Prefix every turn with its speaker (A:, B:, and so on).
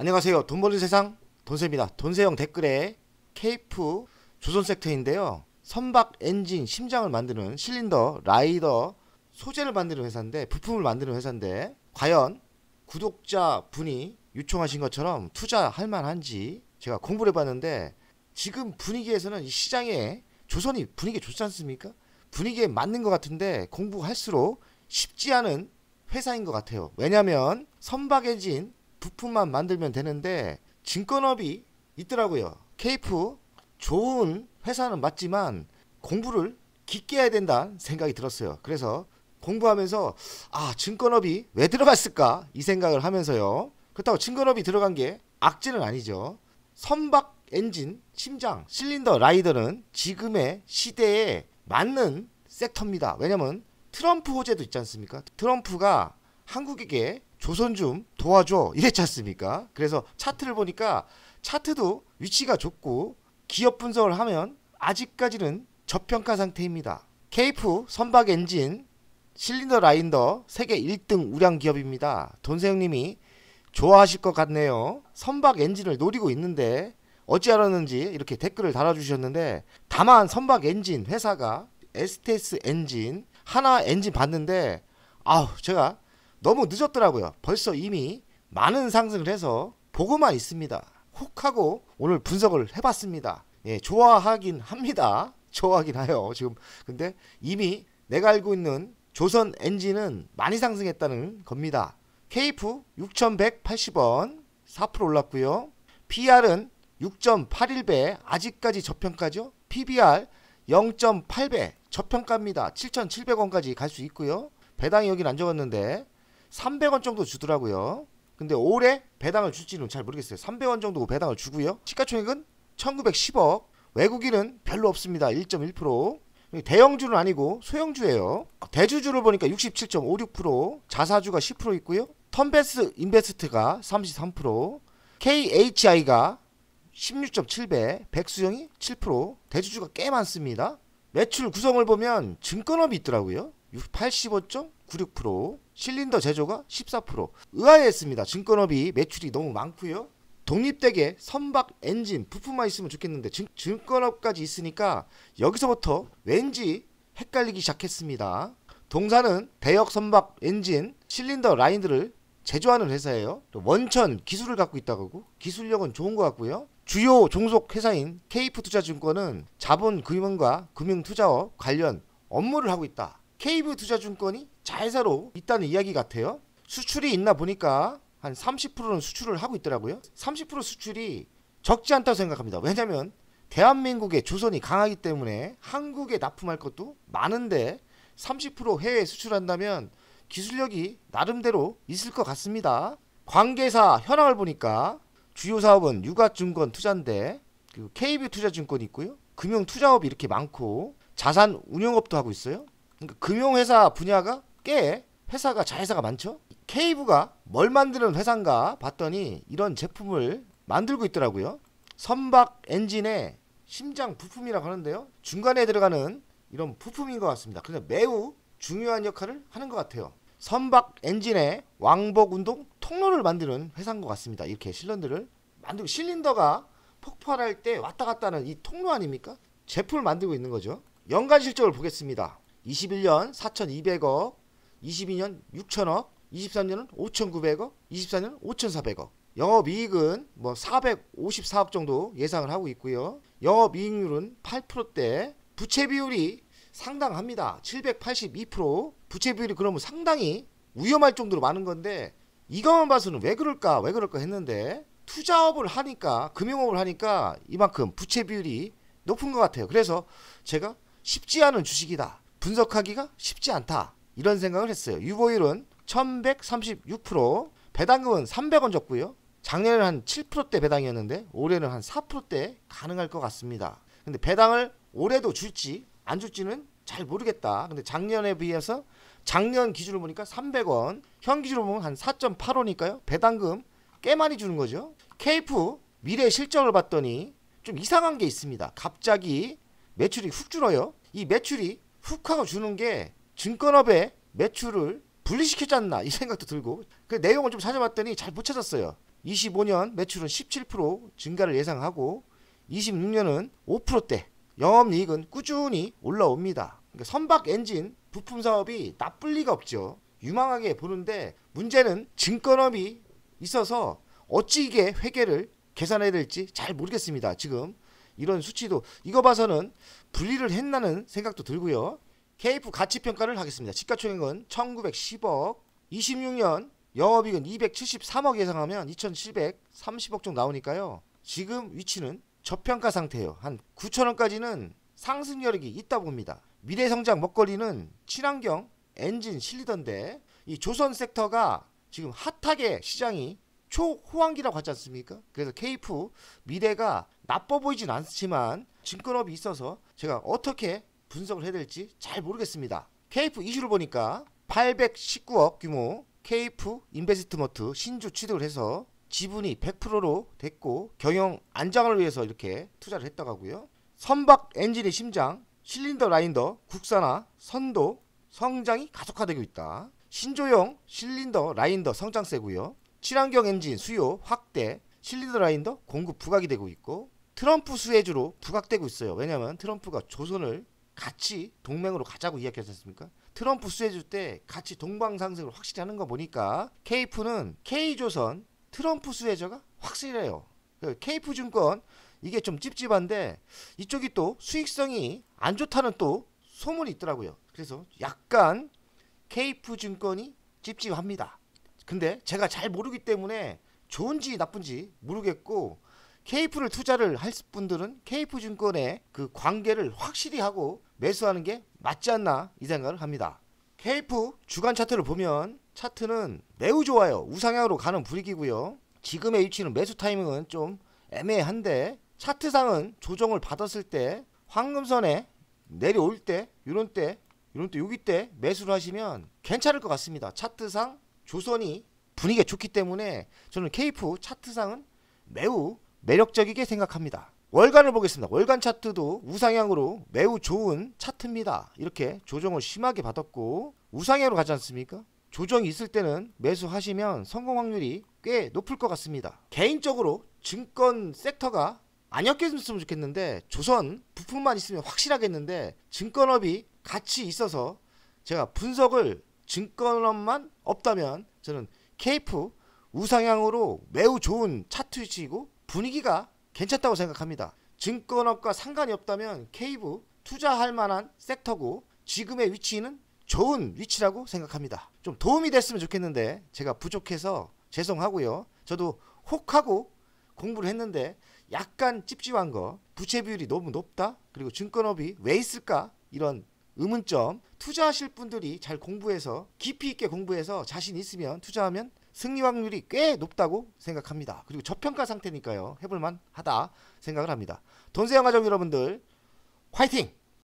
A: 안녕하세요. 돈 버는 세상 돈세입니다. 돈세형 댓글에 케이프 조선 섹터인데요. 선박 엔진 심장을 만드는 실린더 라이더 소재를 만드는 회사인데, 부품을 만드는 회사인데, 과연 구독자 분이 요청하신 것처럼 투자할 만한지 제가 공부를 해봤는데, 지금 분위기에서는 이 시장에 조선이 분위기 좋지 않습니까? 분위기에 맞는 것 같은데 공부할수록 쉽지 않은 회사인 것 같아요. 왜냐면 선박 엔진 부품만 만들면 되는데 증권업이 있더라고요. 케이프 좋은 회사는 맞지만 공부를 깊게 해야 된다는 생각이 들었어요. 그래서 공부하면서 증권업이 왜 들어갔을까 이 생각을 하면서요. 그렇다고 증권업이 들어간 게 악재는 아니죠. 선박 엔진, 심장, 실린더 라이더는 지금의 시대에 맞는 섹터입니다. 왜냐면 트럼프 호재도 있지 않습니까? 트럼프가 한국에게 조선 좀 도와줘 이랬지 않습니까? 그래서 차트를 보니까 차트도 위치가 좋고 기업 분석을 하면 아직까지는 저평가 상태입니다. 케이프 선박 엔진 실린더 라이더 세계 1등 우량 기업입니다. 돈세형님이 좋아하실 것 같네요. 선박 엔진을 노리고 있는데 어찌 알았는지 이렇게 댓글을 달아주셨는데, 다만 선박 엔진 회사가 STS 엔진 하나 엔진 봤는데 제가 너무 늦었더라고요. 벌써 이미 많은 상승을 해서 보고만 있습니다. 혹하고 오늘 분석을 해봤습니다. 좋아하긴 합니다. 좋아하긴 해요 지금. 근데 이미 내가 알고 있는 조선 엔진은 많이 상승했다는 겁니다. 케이프 6180원 4% 올랐고요. PR은 6.81배 아직까지 저평가죠. PBR 0.8배 저평가입니다. 7,700원까지 갈 수 있고요. 배당이 여긴 안 적었는데 300원 정도 주더라고요. 근데 올해 배당을 줄지는 잘 모르겠어요. 300원 정도 배당을 주고요. 시가총액은 1910억. 외국인은 별로 없습니다. 1.1%. 대형주는 아니고 소형주예요. 대주주를 보니까 67.56%, 자사주가 10% 있고요. 턴베스 인베스트가 33%, KHI가 16.7배, 백수형이 7%, 대주주가 꽤 많습니다. 매출 구성을 보면 증권업이 있더라고요. 85.96%, 실린더 제조가 14%. 의아했습니다. 증권업이 매출이 너무 많고요. 독립되게 선박 엔진 부품만 있으면 좋겠는데 증권업까지 있으니까 여기서부터 왠지 헷갈리기 시작했습니다. 동사는 대역 선박 엔진 실린더 라인들을 제조하는 회사예요. 원천 기술을 갖고 있다고 하고 기술력은 좋은 것 같고요. 주요 종속 회사인 케이프투자증권은 자본금융과 금융투자업 관련 업무를 하고 있다. 케이프투자증권이 자회사로 있다는 이야기 같아요. 수출이 있나 보니까 한 30%는 수출을 하고 있더라고요. 30% 수출이 적지 않다고 생각합니다. 왜냐면 대한민국의 조선이 강하기 때문에 한국에 납품할 것도 많은데 30% 해외에 수출한다면 기술력이 나름대로 있을 것 같습니다. 관계사 현황을 보니까 주요 사업은 유가증권 투자인데 KB투자증권이 있고요. 금융투자업이 이렇게 많고 자산 운용업도 하고 있어요. 그러니까 금융회사 분야가 꽤 회사가 자회사가 많죠. 케이브가 뭘 만드는 회사인가 봤더니 이런 제품을 만들고 있더라고요. 선박 엔진의 심장 부품이라고 하는데요. 중간에 들어가는 이런 부품인 것 같습니다. 그래서 매우 중요한 역할을 하는 것 같아요. 선박 엔진의 왕복 운동 통로를 만드는 회사인 것 같습니다. 이렇게 실린더를 만들고, 실린더가 폭발할 때 왔다 갔다 하는 이 통로 아닙니까? 제품을 만들고 있는 거죠. 연간 실적을 보겠습니다. 21년 4,200억, 22년 6천억, 23년은 5,900억, 24년은 5,400억. 영업이익은 454억 정도 예상을 하고 있고요. 영업이익률은 8%대, 부채 비율이 상당합니다. 782%. 부채 비율이 그러면 상당히 위험할 정도로 많은 건데, 이것만 봐서는 왜 그럴까 했는데, 투자업을 하니까, 금융업을 하니까 이만큼 부채 비율이 높은 것 같아요. 그래서 제가 쉽지 않은 주식이다, 분석하기가 쉽지 않다, 이런 생각을 했어요. 유보율은 1136%, 배당금은 300원 줬고요. 작년에는 한 7%대 배당이었는데 올해는 한 4%대 가능할 것 같습니다. 근데 배당을 올해도 줄지 안 줄지는 잘 모르겠다. 근데 작년에 비해서 작년 기준으로 보니까 300원, 현 기준으로 보면 한 4.85니까요. 배당금 꽤 많이 주는 거죠. 케이프 미래 실적을 봤더니 좀 이상한 게 있습니다. 갑자기 매출이 훅 줄어요. 이 매출이 훅 하고 주는 게 증권업의 매출을 분리시켰지 않나 이 생각도 들고, 그 내용을 좀 찾아봤더니 잘 못 찾았어요. 25년 매출은 17% 증가를 예상하고 26년은 5%대, 영업이익은 꾸준히 올라옵니다. 그러니까 선박 엔진 부품 사업이 나쁠 리가 없죠. 유망하게 보는데 문제는 증권업이 있어서 어찌 이게 회계를 계산해야 될지 잘 모르겠습니다. 지금 이런 수치도 이거 봐서는 분리를 했나는 생각도 들고요. KF 가치평가를 하겠습니다. 시가총액은 1910억, 26년 영업이익은 273억 예상하면 2730억 정도 나오니까요. 지금 위치는 저평가 상태예요. 한 9천원까지는 상승 여력이 있다 봅니다. 미래성장 먹거리는 친환경 엔진 실리던데 이 조선 섹터가 지금 핫하게 시장이 초호황기라고 하지 않습니까? 그래서 KF 미래가 나빠 보이진 않지만 증권업이 있어서 제가 어떻게 분석을 해야 될지 잘 모르겠습니다. KF 이슈를 보니까 819억 규모 KF 인베스트먼트 신주 취득을 해서 지분이 100%로 됐고 경영 안정을 위해서 이렇게 투자를 했다고 하고요. 선박 엔진의 심장 실린더 라인더 국산화 선도 성장이 가속화되고 있다. 신조형 실린더 라인더 성장세고요. 친환경 엔진 수요 확대 실린더 라인더 공급 부각이 되고 있고 트럼프 수혜주로 부각되고 있어요. 왜냐하면 트럼프가 조선을 같이 동맹으로 가자고 이야기하지 않습니까? 트럼프 수혜주 때 같이 동방상승을 확실히 하는 거 보니까 KF는 K조선 트럼프 수혜자가 확실해요. KF증권 이게 좀 찝찝한데 이쪽이 또 수익성이 안 좋다는 또 소문이 있더라고요. 그래서 약간 KF증권이 찝찝합니다. 근데 제가 잘 모르기 때문에 좋은지 나쁜지 모르겠고 KF를 투자를 할 분들은 KF증권의 그 관계를 확실히 하고 매수하는 게 맞지 않나 이 생각을 합니다. KF 주간 차트를 보면 차트는 매우 좋아요. 우상향으로 가는 분위기고요. 지금의 위치는 매수 타이밍은 좀 애매한데 차트상은 조정을 받았을 때 황금선에 내려올 때 이런 때 여기 때 매수를 하시면 괜찮을 것 같습니다. 차트상 조선이 분위기가 좋기 때문에 저는 KF 차트상은 매우 매력적이게 생각합니다. 월간을 보겠습니다. 월간 차트도 우상향으로 매우 좋은 차트입니다. 이렇게 조정을 심하게 받았고 우상향으로 가지 않습니까? 조정이 있을 때는 매수하시면 성공 확률이 꽤 높을 것 같습니다. 개인적으로 증권 섹터가 안 엮였으면 좋겠는데 조선 부품만 있으면 확실하겠는데 증권업이 같이 있어서 제가 분석을 증권업만 없다면 저는 KF 우상향으로 매우 좋은 차트 위치이고 분위기가 괜찮다고 생각합니다. 증권업과 상관이 없다면 KF 투자할 만한 섹터고 지금의 위치는 좋은 위치라고 생각합니다. 좀 도움이 됐으면 좋겠는데 제가 부족해서 죄송하고요. 저도 혹하고 공부를 했는데 약간 찝찝한 거 부채 비율이 너무 높다 그리고 증권업이 왜 있을까 이런 의문점 투자하실 분들이 잘 공부해서 깊이 있게 공부해서 자신 있으면 투자하면 승리 확률이 꽤 높다고 생각합니다. 그리고 저평가 상태니까요. 해볼만 하다 생각을 합니다. 돈세영 가족 여러분들 화이팅!